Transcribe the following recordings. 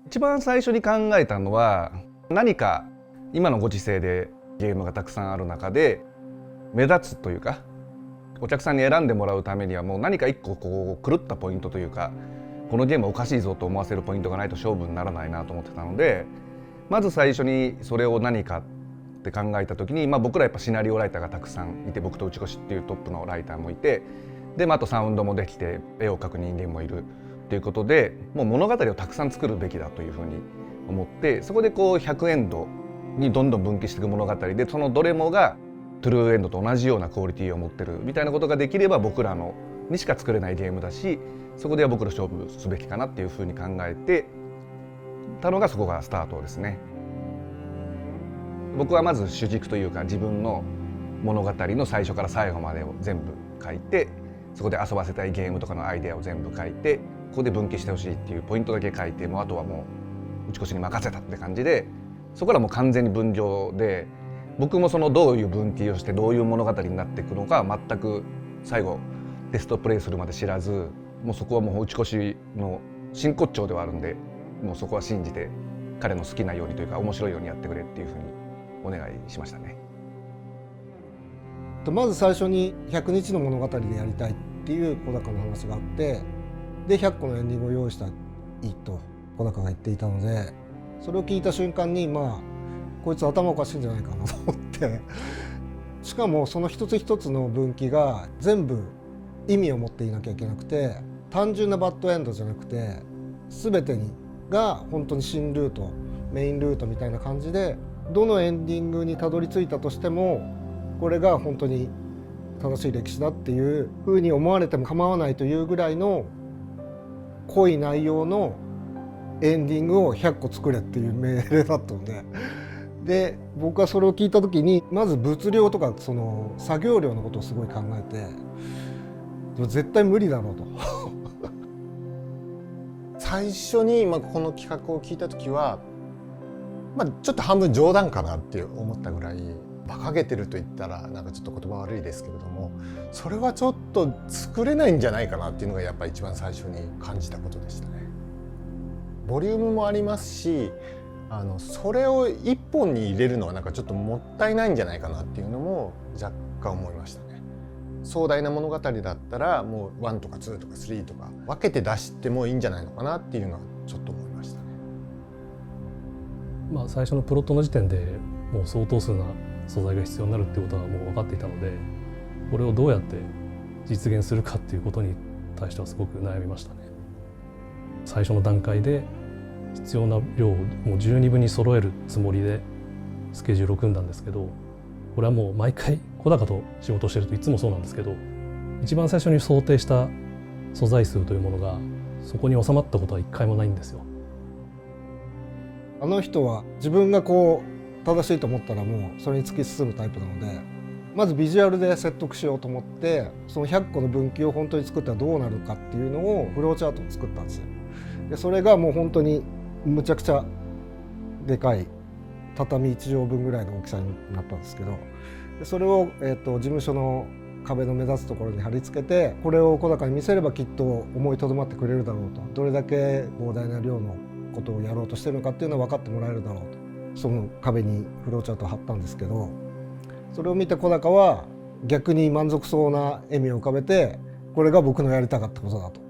一番最初に考えたのは、何か今のご時世でゲームがたくさんある中で目立つというか、お客さんに選んでもらうためにはもう何か一個こう狂ったポイントというか、このゲームおかしいぞと思わせるポイントがないと勝負にならないなと思ってたので、まず最初にそれを何かって考えた時に、僕らやっぱシナリオライターがたくさんいて、僕と内越っていうトップのライターもいて、で、あとサウンドもできて絵を描く人間もいるということで、もう物語をたくさん作るべきだというふうに思って、そこでこう100エンドにどんどん分岐していく物語で、そのどれもがトゥルーエンドと同じようなクオリティを持ってるみたいなことができれば、僕らのにしか作れないゲームだし、そこでは僕ら勝負すべきかなっていうふうに考えてたのが、そこがスタートですね。僕はまず主軸というか、自分の物語の最初から最後までを全部書いて、そこで遊ばせたいゲームとかのアイデアを全部書いて、ここで分岐してほしいっていうポイントだけ書いて、もうあとはもう内越に任せたって感じで、そこからもう完全に分業で、僕もそのどういう分岐をしてどういう物語になっていくのか全く最後テストプレイするまで知らず、もうそこはもう内越の真骨頂ではあるんで、もうそこは信じて彼の好きなようにというか面白いようにやってくれっていうふうにお願いしましたね。まず最初に100日の物語でやりたいっていう小高の話があって、で100個のエンディングを用意したらいいと小高が言っていたので、それを聞いた瞬間にこいつ頭おかしいんじゃないかなと思って、しかもその一つ一つの分岐が全部意味を持っていなきゃいけなくて、単純なバッドエンドじゃなくて全てが本当に新ルートメインルートみたいな感じで、どのエンディングにたどり着いたとしてもこれが本当に正しい歴史だっていうふうに思われても構わないというぐらいの濃い内容のエンディングを100個作れっていう命令だったので、僕はそれを聞いた時にまず物量とかその作業量のことをすごい考えて、絶対無理だろうと最初にこの企画を聞いた時は、ちょっと半分冗談かなって思ったぐらい、馬鹿げてると言ったらなんかちょっと言葉悪いですけれども、それはちょっと作れないんじゃないかなっていうのがやっぱり一番最初に感じたことでしたね。ボリュームもありますし、それを一本に入れるのはなんかちょっともったいないんじゃないかなっていうのも若干思いましたね。壮大な物語だったらもう1とか2とか3とか分けて出してもいいんじゃないのかなっていうのはちょっと思いましたね。最初のプロットの時点でもう相当数な素材が必要になるっていうことはもう分かっていたので、これをどうやって実現するかっていうことに対してはすごく悩みましたね。最初の段階で必要な量をもう十二分に揃えるつもりでスケジュールを組んだんですけど、これはもう毎回小高と仕事してるといつもそうなんですけど、一番最初に想定した素材数というものがそこに収まったことは一回もないんですよ。あの人は自分が正しいと思ったらもうそれに突き進むタイプなので、まずビジュアルで説得しようと思って、その100個の分岐を本当に作ったらどうなるかっていうのをフローチャートを作ったんですよ。でそれがもう本当にむちゃくちゃでかい畳1畳分ぐらいの大きさになったんですけど、でそれを、事務所の壁の目立つところに貼り付けて、これを小高に見せればきっと思いとどまってくれるだろうと、どれだけ膨大な量のことをやろうとしてるのかっていうのは分かってもらえるだろうと、その壁にフローチャートを貼ったんですけど、それを見て小高は逆に満足そうな笑みを浮かべて、これが僕のやりたかったことだと。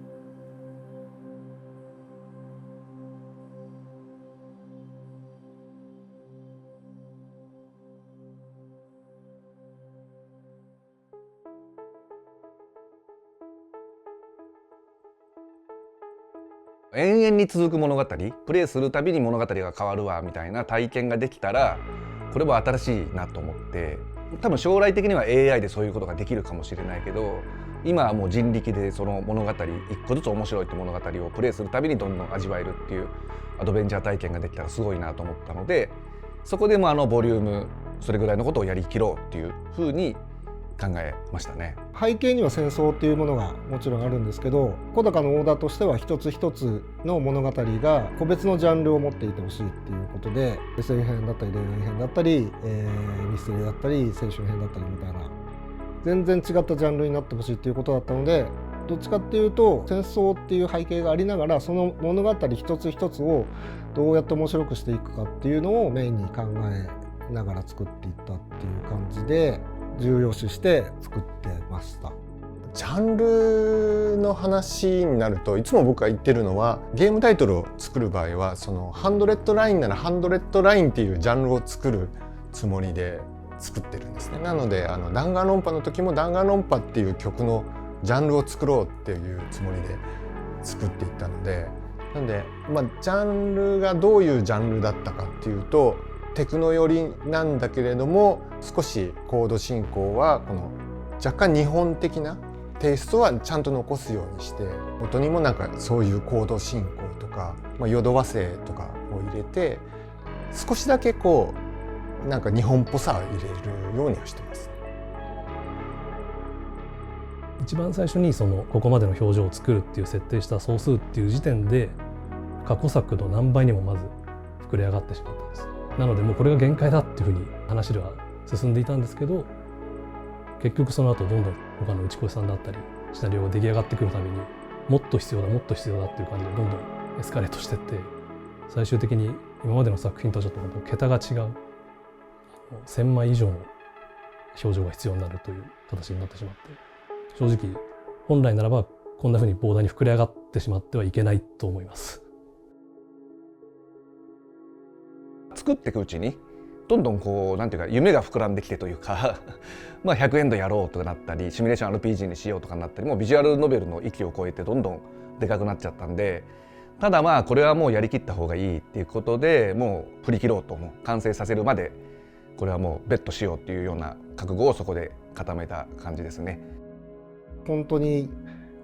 延々に続く物語、プレイするたびに物語が変わるわみたいな体験ができたら、これは新しいなと思って、多分将来的には AI でそういうことができるかもしれないけど、今はもう人力でその物語一個ずつ面白いって物語をプレイするたびにどんどん味わえるっていうアドベンチャー体験ができたらすごいなと思ったので、そこでもボリュームそれぐらいのことをやりきろうっていうふうに考えましたね。背景には戦争っていうものがもちろんあるんですけど、小高のオーダーとしては一つ一つの物語が個別のジャンルを持っていてほしいっていうことで、 SF 編だったり恋愛編だったり、ミステリーだったり青春編だったりみたいな全然違ったジャンルになってほしいっていうことだったので、どっちかっていうと戦争っていう背景がありながら、その物語一つ一つをどうやって面白くしていくかっていうのをメインに考えながら作っていったっていう感じで重要視して作ってました。ジャンルの話になるといつも僕が言ってるのは、ゲームタイトルを作る場合はそのハンドレッドラインならハンドレッドラインっていうジャンルを作るつもりで作ってるんですね。なので弾丸論破の時も弾丸論破っていう曲のジャンルを作ろうっていうつもりで作っていったので、なのでジャンルがどういうジャンルだったかっていうとテクノ寄りなんだけれども、少しコード進行はこの若干日本的なテイストはちゃんと残すようにして、音にもなんかそういうコード進行とか、淀和声とかを入れて少しだけこうなんか日本っぽさを入れるようにはしてます。一番最初にここまでの表情を作るっていう設定した総数っていう時点で過去作の何倍にもまず膨れ上がってしまったんです。なのでもうこれが限界だっていうふうに話では進んでいたんですけど、結局その後どんどん他の打越さんだったりシナリオが出来上がってくるためにもっと必要だもっと必要だっていう感じでどんどんエスカレートしていって、最終的に今までの作品とはちょっと本当桁が違う1000枚以上の表情が必要になるという形になってしまって、正直本来ならばこんなふうに膨大に膨れ上がってしまってはいけないと思います。作っていくうちにどんどんこうなんていうか夢が膨らんできてというか100エンドやろうとかなったりシミュレーション RPG にしようとかなったり、もうビジュアルノベルの域を超えてどんどんでかくなっちゃったんで、ただこれはもうやりきった方がいいっていうことでもう振り切ろうと、もう完成させるまでこれはもうベットしようっていうような覚悟をそこで固めた感じですね。本当に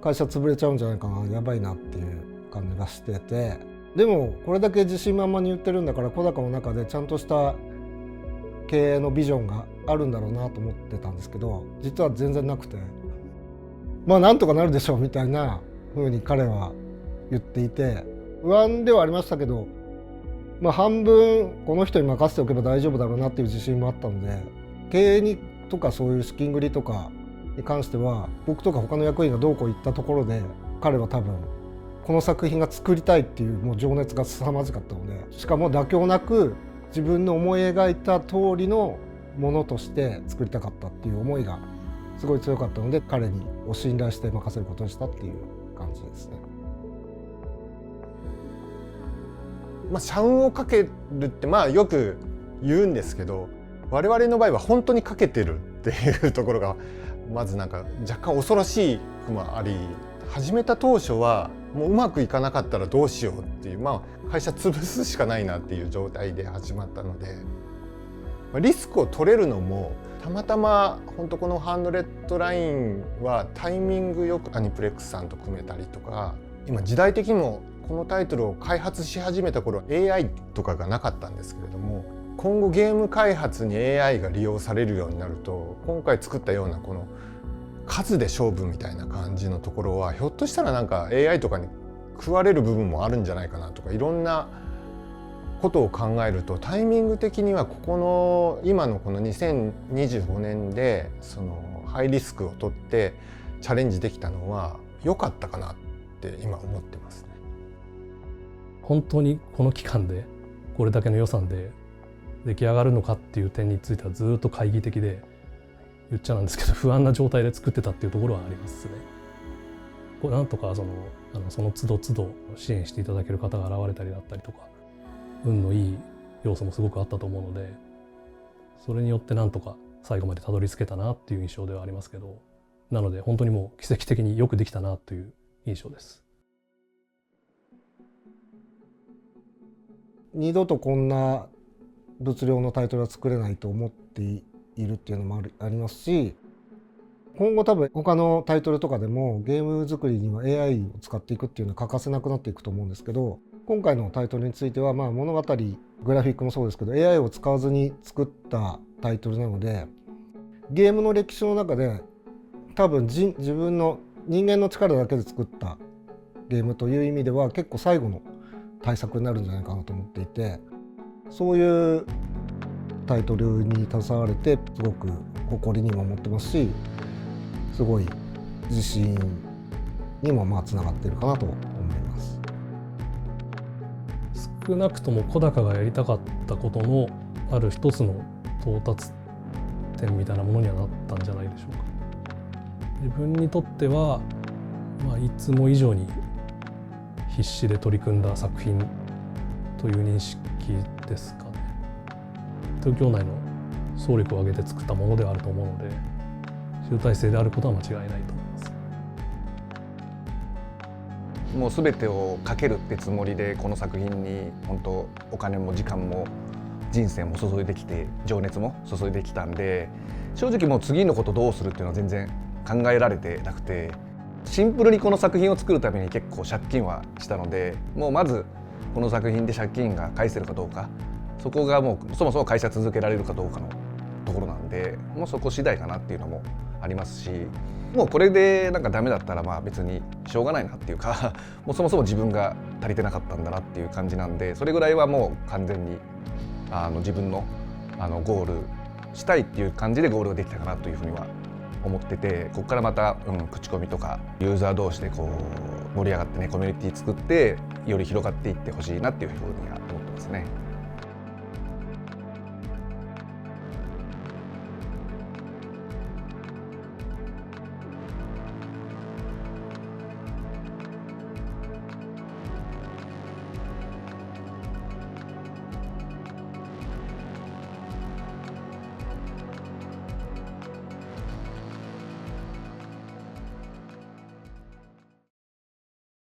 会社潰れちゃうんじゃないかな、やばいなっていう感じがしてて、でもこれだけ自信満々に言ってるんだから小高の中でちゃんとした経営のビジョンがあるんだろうなと思ってたんですけど、実は全然なくて、なんとかなるでしょうみたいな風に彼は言っていて、不安ではありましたけど、半分この人に任せておけば大丈夫だろうなっていう自信もあったので、経営にとかそういう資金繰りとかに関しては僕とか他の役員がどうこう言ったところで、彼は多分この作品が作りたいっていうもう情熱が凄まじかったので、しかも妥協なく自分の思い描いた通りのものとして作りたかったっていう思いがすごい強かったので、彼にお信頼して任せることにしたっていう感じですね。社運をかけるってよく言うんですけど、我々の場合は本当にかけてるっていうところがまずなんか若干恐ろしいくもあり、始めた当初はもううまくいかなかったらどうしようっていう、会社潰すしかないなっていう状態で始まったので、リスクを取れるのもたまたま本当このハンドレッドラインはタイミングよくアニプレックスさんと組めたりとか、今時代的にもこのタイトルを開発し始めた頃 AI とかがなかったんですけれども、今後ゲーム開発に AI が利用されるようになると、今回作ったようなこの数で勝負みたいな感じのところはひょっとしたらなんか AI とかに食われる部分もあるんじゃないかなとか、いろんなことを考えるとタイミング的にはここの今のこの2025年でそのハイリスクを取ってチャレンジできたのは良かったかなって今思ってますね。本当にこの期間でこれだけの予算で出来上がるのかっていう点についてはずっと懐疑的で、言っちゃなんですけど不安な状態で作ってたっていうところはありますね。これなんとかその都度都度支援していただける方が現れたりだったりとか、運のいい要素もすごくあったと思うので、それによってなんとか最後までたどり着けたなっていう印象ではありますけど、なので本当にもう奇跡的によくできたなという印象です。二度とこんな物量のタイトルは作れないと思っているっていうのもありますし、今後多分他のタイトルとかでもゲーム作りには AI を使っていくっていうのは欠かせなくなっていくと思うんですけど、今回のタイトルについては物語グラフィックもそうですけど AI を使わずに作ったタイトルなので、ゲームの歴史の中で多分自分の人間の力だけで作ったゲームという意味では結構最後の大作になるんじゃないかなと思っていて、そういうタイトルに携われてすごく誇りにも思ってますし、すごい自信にもつながっているかなと思います。少なくとも小高がやりたかったことのある一つの到達点みたいなものにはなったんじゃないでしょうか。自分にとっては、いつも以上に必死で取り組んだ作品という認識ですかね。東京内の総力を挙げて作ったものではあると思うので、集大成であることは間違いないと思います。もう全てをかけるってつもりでこの作品に本当お金も時間も人生も注いできて、情熱も注いできたんで、正直もう次のことどうするっていうのは全然考えられてなくて、シンプルにこの作品を作るために結構借金はしたので、もうまずこの作品で借金が返せるかどうか、そこがもうそもそも会社続けられるかどうかのところなんで、もうそこ次第かなっていうのもありますし、もうこれでなんかダメだったら別にしょうがないなっていうかもうそもそも自分が足りてなかったんだなっていう感じなんで、それぐらいはもう完全に自分のゴールしたいっていう感じでゴールができたかなというふうには思ってて、ここからまた、口コミとかユーザー同士でこう盛り上がってね、コミュニティ作ってより広がっていってほしいなっていうふうには思ってますね。